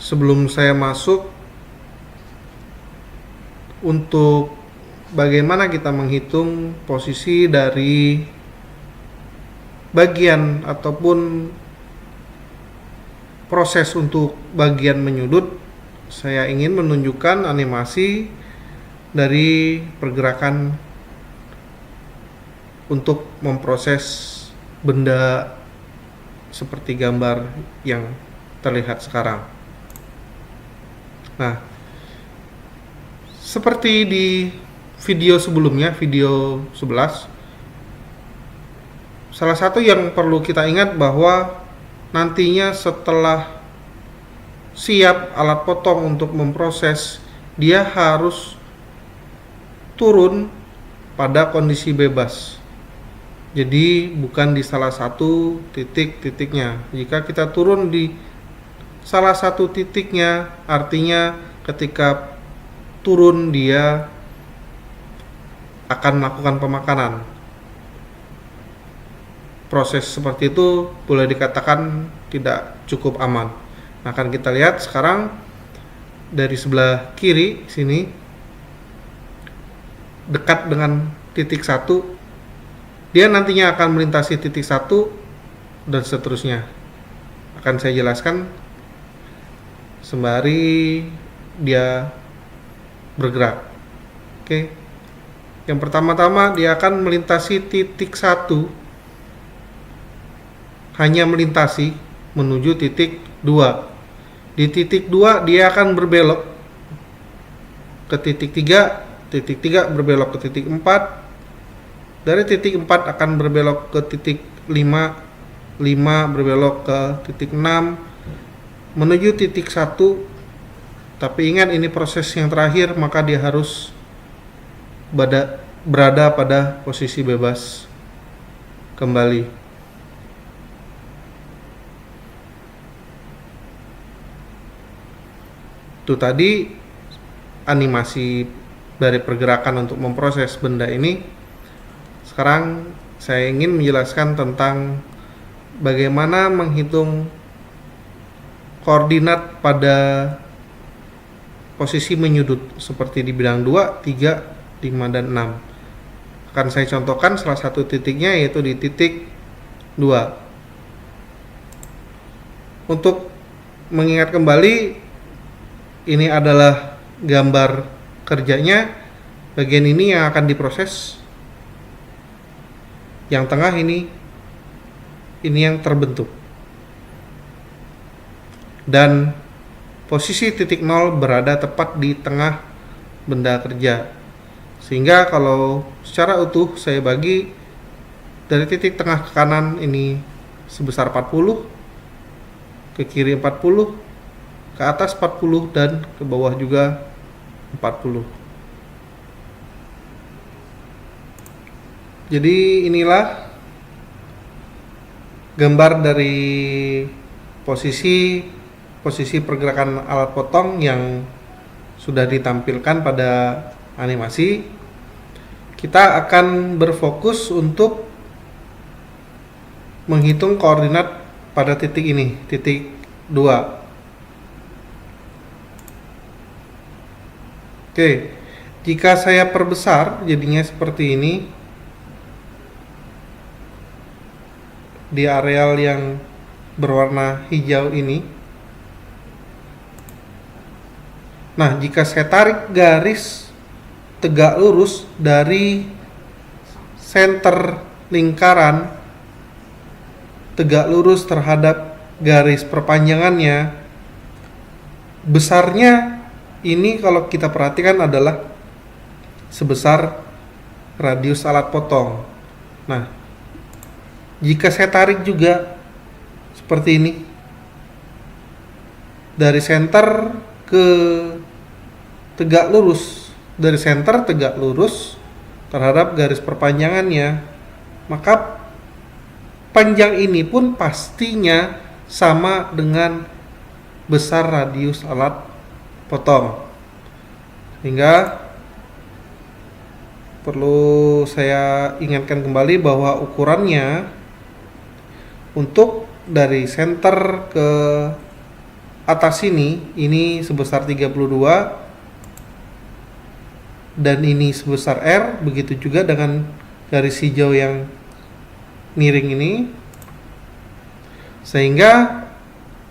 sebelum saya masuk untuk bagaimana kita menghitung posisi dari bagian ataupun proses untuk bagian menyudut, saya ingin menunjukkan animasi dari pergerakan untuk memproses benda seperti gambar yang terlihat sekarang. Nah, seperti di video sebelumnya, video 11, salah satu yang perlu kita ingat bahwa nantinya setelah siap alat potong untuk memproses, dia harus turun pada kondisi bebas. Jadi bukan di salah satu titiknya. Jika kita turun di salah satu titiknya, artinya ketika turun dia akan melakukan pemakanan. Proses seperti itu boleh dikatakan tidak cukup aman. Nah, akan kita lihat sekarang dari sebelah kiri sini, dekat dengan titik 1, dia nantinya akan melintasi titik 1 dan seterusnya. Akan saya jelaskan sembari dia bergerak. Oke. Yang pertama-tama dia akan melintasi titik 1, hanya melintasi menuju titik 2. Di titik 2 dia akan berbelok ke titik 3, titik 3 berbelok ke titik 4. Dari titik 4 akan berbelok ke titik 5, 5 berbelok ke titik 6, menuju titik 1. Tapi ingat, ini proses yang terakhir, maka dia harus berada pada posisi bebas kembali. Itu tadi animasi dari pergerakan untuk memproses benda ini. Sekarang saya ingin menjelaskan tentang bagaimana menghitung koordinat pada posisi menyudut seperti di bidang 2, 3, 5, dan 6. Akan saya contohkan salah satu titiknya, yaitu di titik 2. Untuk mengingat kembali, ini adalah gambar kerjanya. Bagian ini yang akan diproses. Yang tengah ini yang terbentuk. Dan posisi titik 0 berada tepat di tengah benda kerja. Sehingga kalau secara utuh saya bagi dari titik tengah ke kanan ini sebesar 40, ke kiri 40, ke atas 40, dan ke bawah juga 40. Jadi inilah gambar dari posisi pergerakan alat potong yang sudah ditampilkan pada animasi. Kita akan berfokus untuk menghitung koordinat pada titik ini, titik 2. Oke, jika saya perbesar jadinya seperti ini. Di areal yang berwarna hijau ini. Nah, jika saya tarik garis tegak lurus dari senter lingkaran tegak lurus terhadap garis perpanjangannya, besarnya ini kalau kita perhatikan adalah sebesar radius alat potong. Nah, jika saya tarik juga seperti ini, dari senter ke tegak lurus, dari senter tegak lurus terhadap garis perpanjangannya, maka panjang ini pun pastinya sama dengan besar radius alat potong. Sehingga perlu saya ingatkan kembali bahwa ukurannya untuk dari senter ke atas ini sebesar 32 dan ini sebesar R, begitu juga dengan garis hijau yang miring ini, sehingga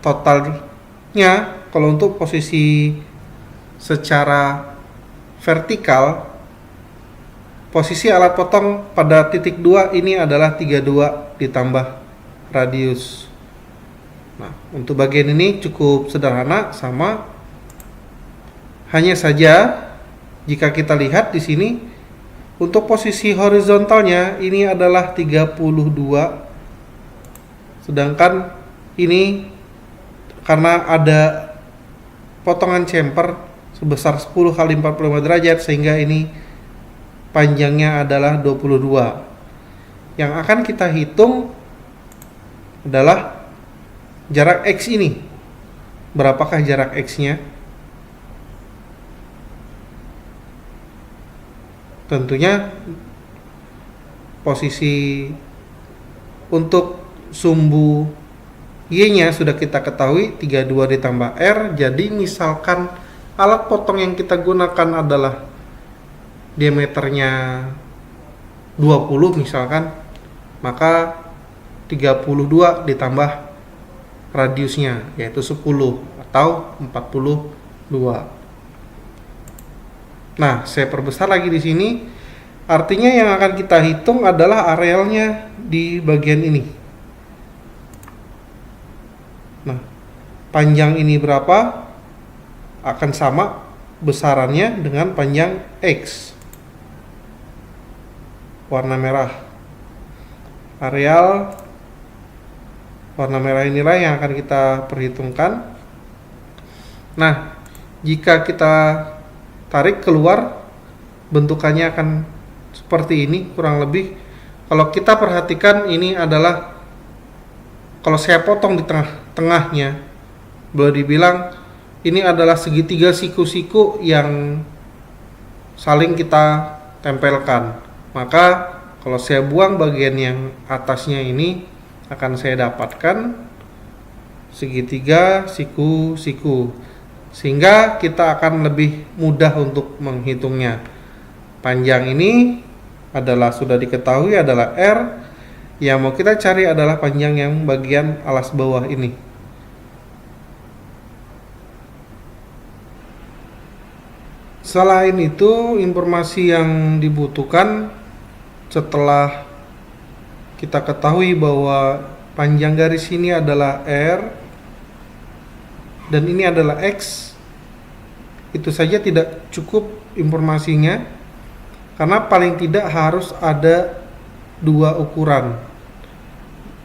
totalnya kalau untuk posisi secara vertikal, posisi alat potong pada titik 2 ini adalah 32 ditambah radius. Nah, untuk bagian ini cukup sederhana, sama. Hanya saja jika kita lihat di sini untuk posisi horizontalnya ini adalah 32, sedangkan ini karena ada potongan chamfer sebesar 10 kali 45 derajat sehingga ini panjangnya adalah 22. Yang akan kita hitung adalah jarak X ini. Berapakah jarak X-nya? Tentunya posisi untuk sumbu Y-nya sudah kita ketahui 32 ditambah R. Jadi misalkan alat potong yang kita gunakan adalah diameternya 20 misalkan, maka 32 ditambah radiusnya yaitu 10 atau 42. Nah, saya perbesar lagi di sini. Artinya yang akan kita hitung adalah arealnya di bagian ini. Nah, panjang ini berapa? Akan sama besarannya dengan panjang X. Warna merah. Areal warna merah inilah yang akan kita perhitungkan. Nah, jika kita tarik keluar, bentukannya akan seperti ini kurang lebih. Kalau kita perhatikan ini adalah, kalau saya potong di tengah-tengahnya, boleh dibilang ini adalah segitiga siku-siku yang saling kita tempelkan. Maka kalau saya buang bagian yang atasnya ini, akan saya dapatkan segitiga siku-siku, sehingga kita akan lebih mudah untuk menghitungnya. Panjang ini adalah sudah diketahui adalah R. Yang mau kita cari adalah panjang yang bagian alas bawah ini. Selain itu, informasi yang dibutuhkan setelah kita ketahui bahwa panjang garis ini adalah R dan ini adalah X, itu saja tidak cukup informasinya, karena paling tidak harus ada dua ukuran.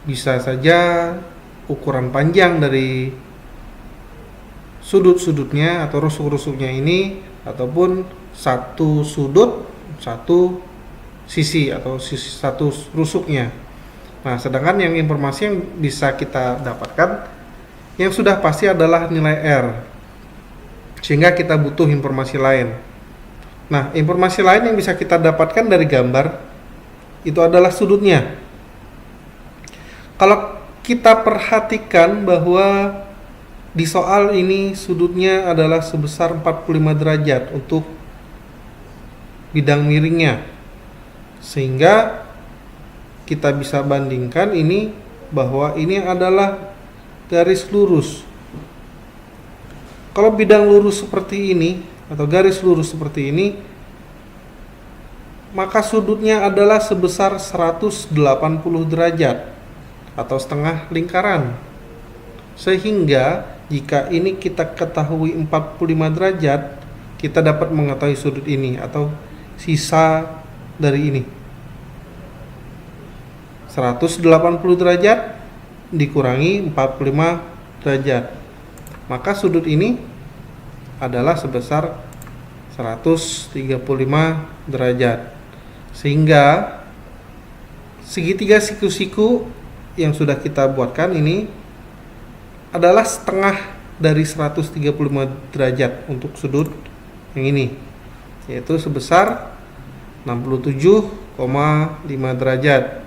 Bisa saja ukuran panjang dari sudut-sudutnya atau rusuk-rusuknya ini, ataupun satu sudut satu sisi atau sisi satu rusuknya. Nah, sedangkan yang informasi yang bisa kita dapatkan yang sudah pasti adalah nilai R, sehingga kita butuh informasi lain. Nah, informasi lain yang bisa kita dapatkan dari gambar itu adalah sudutnya. Kalau kita perhatikan bahwa di soal ini sudutnya adalah sebesar 45 derajat untuk bidang miringnya, sehingga kita bisa bandingkan ini bahwa ini adalah garis lurus. Kalau bidang lurus seperti ini atau garis lurus seperti ini, maka sudutnya adalah sebesar 180 derajat atau setengah lingkaran. Sehingga jika ini kita ketahui 45 derajat, kita dapat mengetahui sudut ini atau sisa dari ini. 180 derajat dikurangi 45 derajat, maka sudut ini adalah sebesar 135 derajat. Sehingga segitiga siku-siku yang sudah kita buatkan ini adalah setengah dari 135 derajat untuk sudut yang ini, yaitu sebesar 67,5 derajat.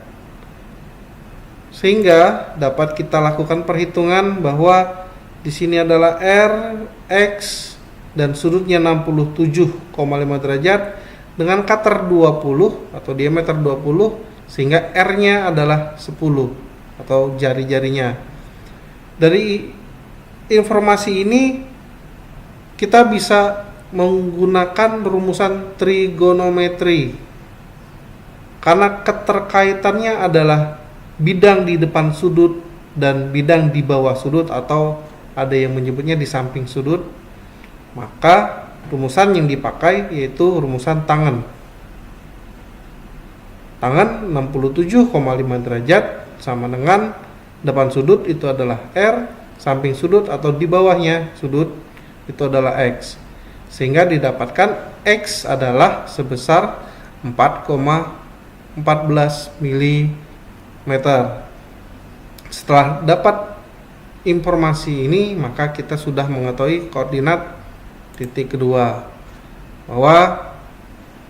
Sehingga dapat kita lakukan perhitungan bahwa Di sini adalah R, X, dan sudutnya 67,5 derajat dengan cutter 20 atau diameter 20, sehingga R-nya adalah 10 atau jari-jarinya. Dari informasi ini kita bisa menggunakan rumusan trigonometri karena keterkaitannya adalah bidang di depan sudut dan bidang di bawah sudut, atau ada yang menyebutnya di samping sudut. Maka rumusan yang dipakai yaitu rumusan tangen. Tangen 67,5 derajat sama dengan depan sudut itu adalah R, samping sudut atau di bawahnya sudut itu adalah X. Sehingga didapatkan X adalah sebesar 4,14 mm. Setelah dapat informasi ini, maka kita sudah mengetahui koordinat titik kedua, bahwa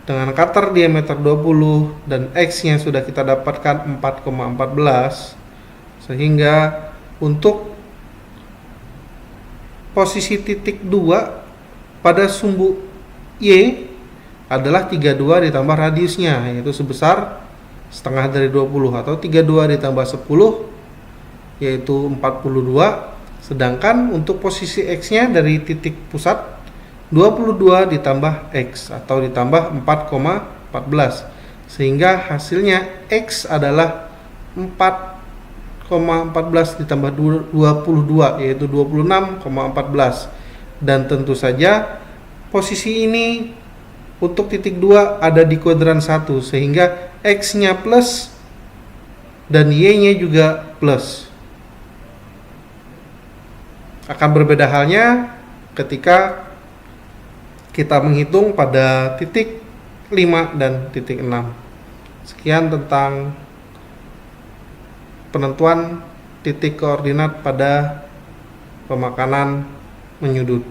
dengan cutter diameter 20 dan X-nya sudah kita dapatkan 4,14, sehingga untuk posisi titik 2 pada sumbu Y adalah 32 ditambah radiusnya, yaitu sebesar setengah dari 20, atau 32 ditambah 10 yaitu 42. Sedangkan untuk posisi X-nya dari titik pusat 22 ditambah X atau ditambah 4,14, sehingga hasilnya X adalah 4,14 ditambah 22 yaitu 26,14. Dan tentu saja posisi ini untuk titik 2 ada di kuadran 1, sehingga X-nya plus dan Y-nya juga plus. Akan berbeda halnya ketika kita menghitung pada titik 5 dan titik 6. Sekian tentang penentuan titik koordinat pada pemakanan menyudut.